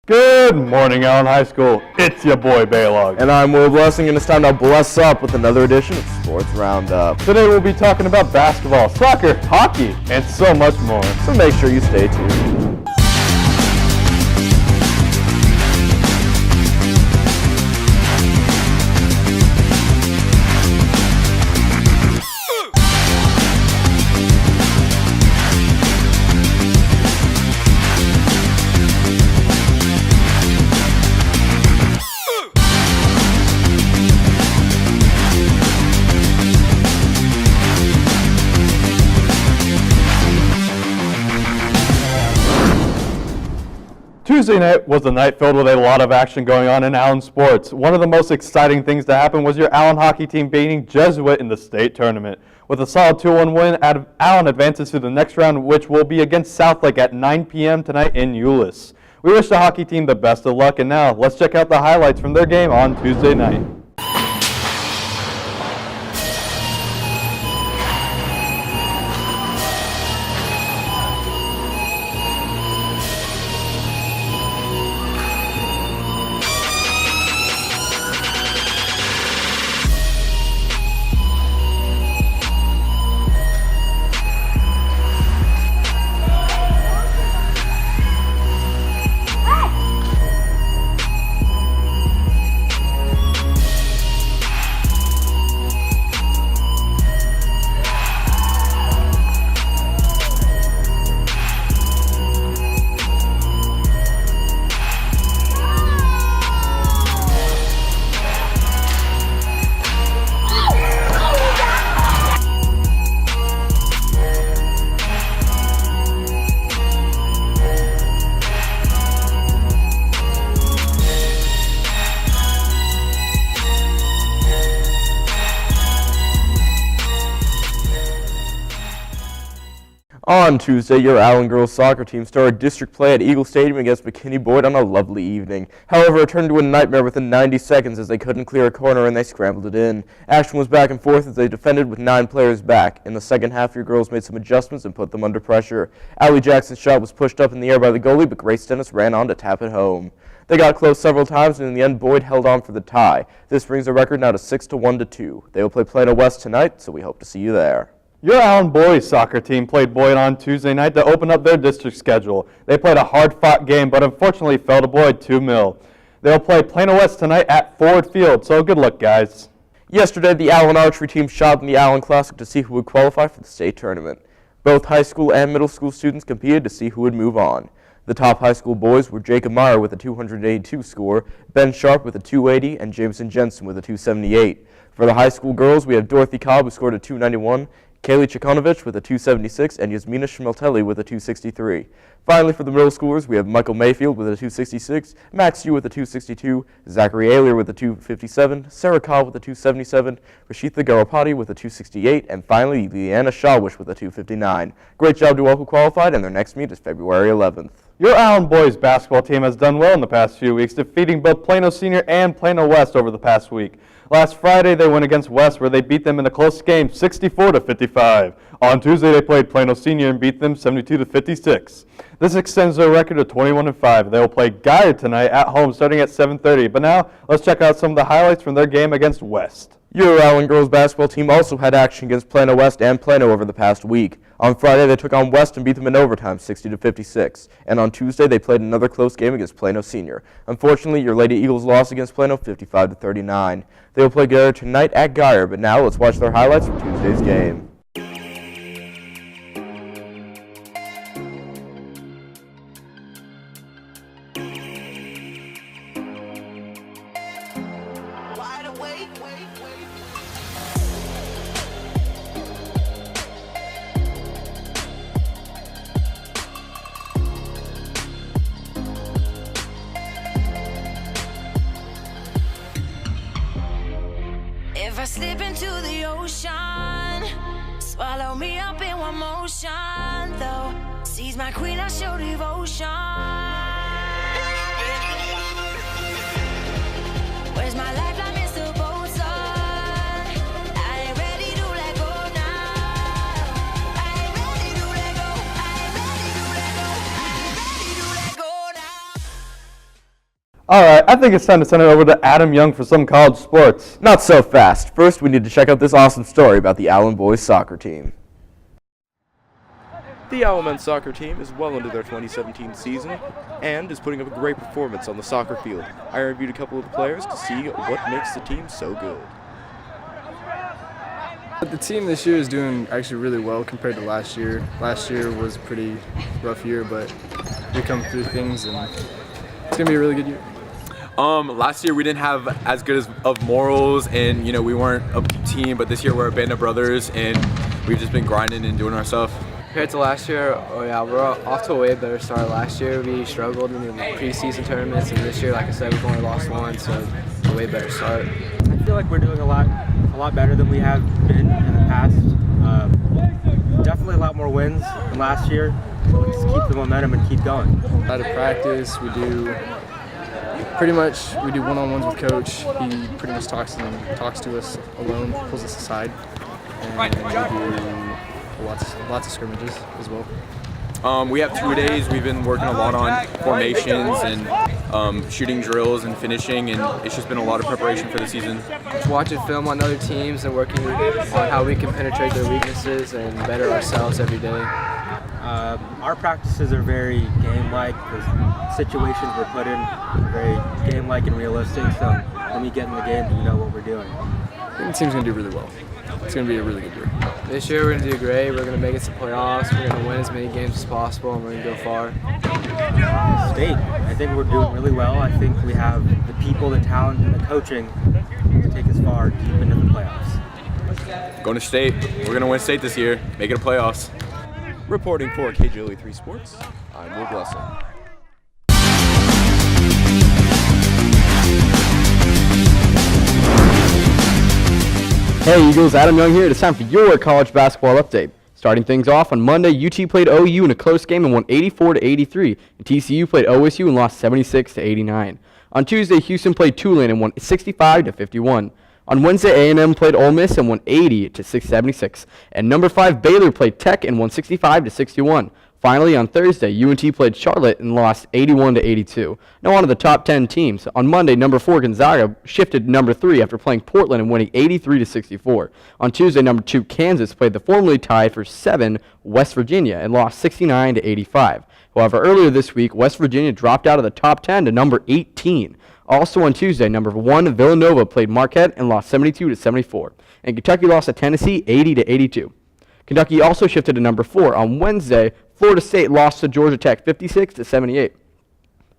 Good morning, Allen High School. It's your boy, Balogh. And I'm Will Blessing, and it's time to bless up with another edition of Sports Roundup. Today we'll be talking about basketball, soccer, hockey, and so much more. So make sure you stay tuned. Tuesday night was a night filled with a lot of action going on in Allen sports. One of the most exciting things to happen was your Allen hockey team beating Jesuit in the state tournament. With a solid 2-1 win, Allen advances to the next round, which will be against Southlake at 9 p.m. tonight in Euless. We wish the hockey team the best of luck, and now let's check out the highlights from their game on Tuesday night. On Tuesday, your Allen girls soccer team started district play at Eagle Stadium against McKinney Boyd on a lovely evening. However, it turned into a nightmare within 90 seconds as they couldn't clear a corner and they scrambled it in. Action was back and forth as they defended with 9 players back. In the second half, your girls made some adjustments and put them under pressure. Allie Jackson's shot was pushed up in the air by the goalie, but Grace Dennis ran on to tap it home. They got close several times, and in the end, Boyd held on for the tie. This brings the record now to 6-1-2. They will play Plano West tonight, so we hope to see you there. Your Allen boys soccer team played Boyd on Tuesday night to open up their district schedule. They played a hard-fought game, but unfortunately fell to Boyd 2-0. They'll play Plano West tonight at Ford Field, so good luck, guys. Yesterday, the Allen archery team shot in the Allen Classic to see who would qualify for the state tournament. Both high school and middle school students competed to see who would move on. The top high school boys were Jacob Meyer with a 282 score, Ben Sharp with a 280, and Jameson Jensen with a 278. For the high school girls, we have Dorothy Cobb, who scored a 291, Kaylee Chikonovich with a 276, and Yasmina Schmeltelli with a 263. Finally, for the middle schoolers, we have Michael Mayfield with a 266, Max Yu with a 262, Zachary Ayler with a 257, Sarah Cobb with a 277, Rashitha Garapati with a 268, and finally, Leanna Shawish with a 259. Great job to all who qualified, and their next meet is February 11th. Your Allen boys basketball team has done well in the past few weeks, defeating both Plano Senior and Plano West over the past week. Last Friday, they went against West, where they beat them in a close game, 64-55. On Tuesday, they played Plano Senior and beat them 72-56. This extends their record to 21-5. They will play Guyer tonight at home, starting at 7:30. But now, let's check out some of the highlights from their game against West. Your Allen girls basketball team also had action against Plano West and Plano over the past week. On Friday, they took on West and beat them in overtime, 60-56. And on Tuesday, they played another close game against Plano Senior. Unfortunately, your Lady Eagles lost against Plano, 55-39. They will play Guyer tonight at Guyer, but now let's watch their highlights from Tuesday's game. If I slip into the ocean, swallow me up in one motion, though. Seize my queen, I show devotion. Where's my lifeline, Mr. Bosun? I ain't ready to let go now. I ain't ready to let go. I ain't ready to let go. I ain't ready to let go now. All right, I think it's time to send it over to Adam Young for some college sports. Not so fast. First, we need to check out this awesome story about the Allen boys soccer team. The Allen men's soccer team is well into their 2017 season and is putting up a great performance on the soccer field. I reviewed a couple of the players to see what makes the team so good. The team this year is doing actually really well compared to last year. Last year was a pretty rough year, but we come through things and it's going to be a really good year. Last year we didn't have as good of morals, and we weren't a team, but this year we're a band of brothers and we've just been grinding and doing our stuff. Compared to last year, we're off to a way better start. Last year we struggled in the preseason tournaments, and this year, like I said, we've only lost one, so it's a way better start. I feel like we're doing a lot better than we have been in the past. Definitely a lot more wins than last year, so let's keep the momentum and keep going. Out of practice, we do one-on-ones with coach. He pretty much talks to us alone, pulls us aside, and we do lots of scrimmages as well. We have 2 days. We've been working a lot on formations and shooting drills and finishing, and it's just been a lot of preparation for the season. Just watching film on other teams and working on how we can penetrate their weaknesses and better ourselves every day. Our practices are very game-like. The situations we're put in are very game-like and realistic, so when we get in the game, we know what we're doing. I think the team's going to do really well. It's going to be a really good year. This year we're going to do great. We're going to make it to playoffs. We're going to win as many games as possible, and we're going to go far. State, I think we're doing really well. I think we have the people, the talent, and the coaching to take us far deep into the playoffs. Going to state. We're going to win state this year, make it a playoffs. Reporting for KGLE3 Sports, I'm Will Blessing. Hey Eagles, Adam Young here. It's time for your college basketball update. Starting things off on Monday, UT played OU in a close game and won 84-83, and TCU played OSU and lost 76-89. On Tuesday, Houston played Tulane and won 65-51. On Wednesday, A&M played Ole Miss and won 80-676, and number 5 Baylor played Tech and won 65-61. Finally, on Thursday, UNT played Charlotte and lost 81-82. Now on to the top 10 teams. On Monday, number 4 Gonzaga shifted to number 3 after playing Portland and winning 83-64. On Tuesday, number 2 Kansas played the formerly tied for 7 West Virginia and lost 69-85. However, earlier this week, West Virginia dropped out of the top 10 to number 18. Also on Tuesday, number 1 Villanova played Marquette and lost 72-74. And Kentucky lost to Tennessee 80-82. Kentucky also shifted to number 4. On Wednesday, Florida State lost to Georgia Tech 56-78.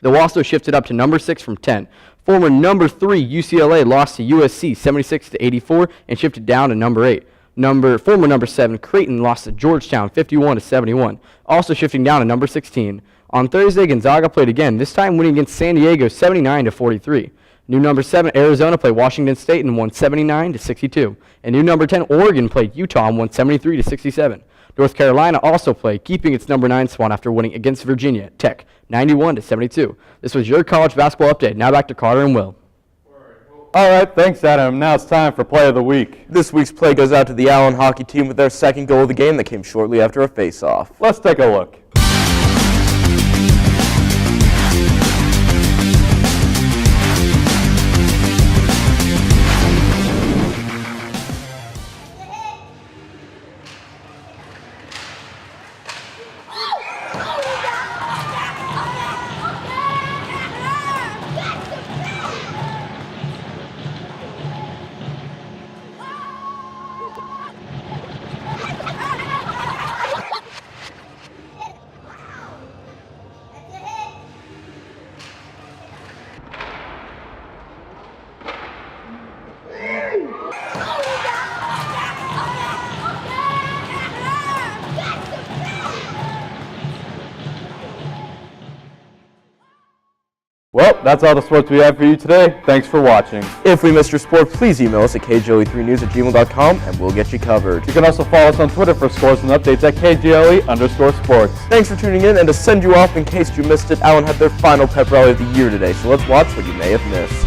They also shifted up to number 6 from 10. Former number 3 UCLA lost to USC 76-84 and shifted down to number 8. Former number 7 Creighton lost to Georgetown 51-71, also shifting down to number 16. On Thursday, Gonzaga played again, this time winning against San Diego 79-43. New number 7 Arizona played Washington State and won 79-62. And new number 10 Oregon played Utah and won 73-67. North Carolina also played, keeping its number 9 spot after winning against Virginia Tech 91-72. This was your college basketball update. Now back to Carter and Will. All right, thanks, Adam. Now it's time for Play of the Week. This week's play goes out to the Allen hockey team with their second goal of the game that came shortly after a face-off. Let's take a look. Well, that's all the sports we have for you today. Thanks for watching. If we missed your sport, please email us at kgle3news@gmail.com and we'll get you covered. You can also follow us on Twitter for scores and updates at KGLE_sports. Thanks for tuning in, and to send you off in case you missed it, Allen had their final pep rally of the year today, so let's watch what you may have missed.